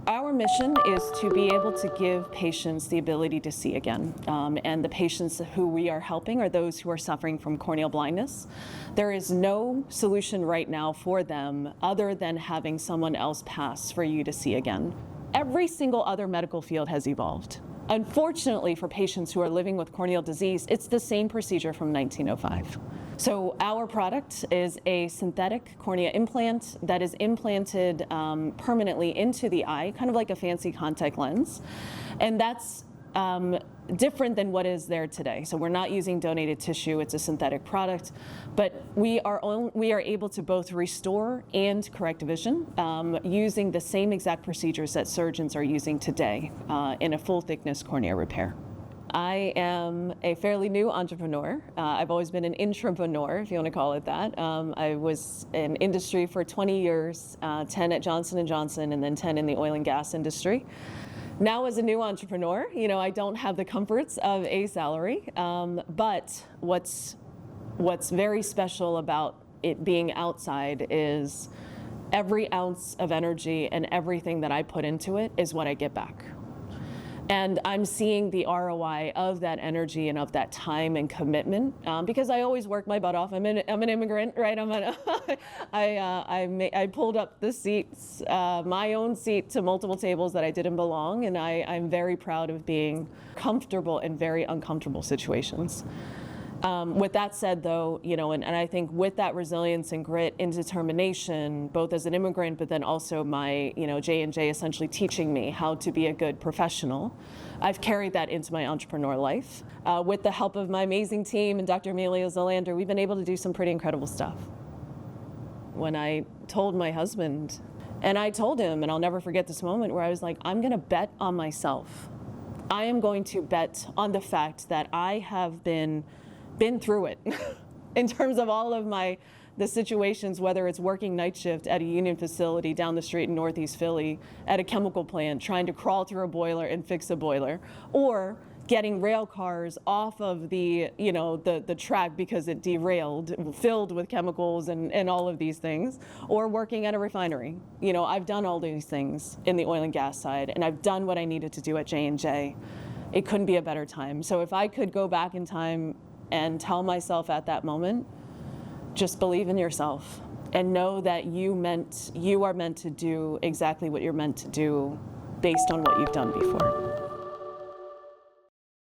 Our mission is to be able to give patients the ability to see again. And the patients who we are helping are those who are suffering from corneal blindness. There is no solution right now for them other than having someone else pass for you to see again. Every single other medical field has evolved. Unfortunately, for patients who are living with corneal disease, it's the same procedure from 1905. So our product is a synthetic cornea implant that is implanted permanently into the eye, kind of like a fancy contact lens. And that's different than what is there today. So we're not using donated tissue, it's a synthetic product, but we are able to both restore and correct vision using the same exact procedures that surgeons are using today in a full thickness cornea repair. I am a fairly new entrepreneur. I've always been an intrapreneur, if you want to call it that. I was in industry for 20 years, 10 at Johnson & Johnson, and then 10 in the oil and gas industry. Now as a new entrepreneur, I don't have the comforts of a salary, but what's very special about it being outside is every ounce of energy and everything that I put into it is what I get back. And I'm seeing the ROI of that energy and of that time and commitment because I always work my butt off. I'm an immigrant, right? I pulled up the seats, my own seat to multiple tables that I didn't belong, and I'm very proud of being comfortable in very uncomfortable situations. With that said, though, and I think with that resilience and grit and determination, both as an immigrant, but then also my, J&J essentially teaching me how to be a good professional, I've carried that into my entrepreneur life. With the help of my amazing team and Dr. Amelia Zolander, we've been able to do some pretty incredible stuff. When I told my husband, and I told him, and I'll never forget this moment where I was like, I'm going to bet on myself. I am going to bet on the fact that I have been through it in terms of all of the situations, whether it's working night shift at a union facility down the street in Northeast Philly, at a chemical plant, trying to crawl through a boiler and fix a boiler, or getting rail cars off of the track because it derailed, filled with chemicals and all of these things, or working at a refinery. I've done all these things in the oil and gas side, and I've done what I needed to do at J&J. It couldn't be a better time. So if I could go back in time and tell myself at that moment, just believe in yourself and know that you are meant to do exactly what you're meant to do based on what you've done before.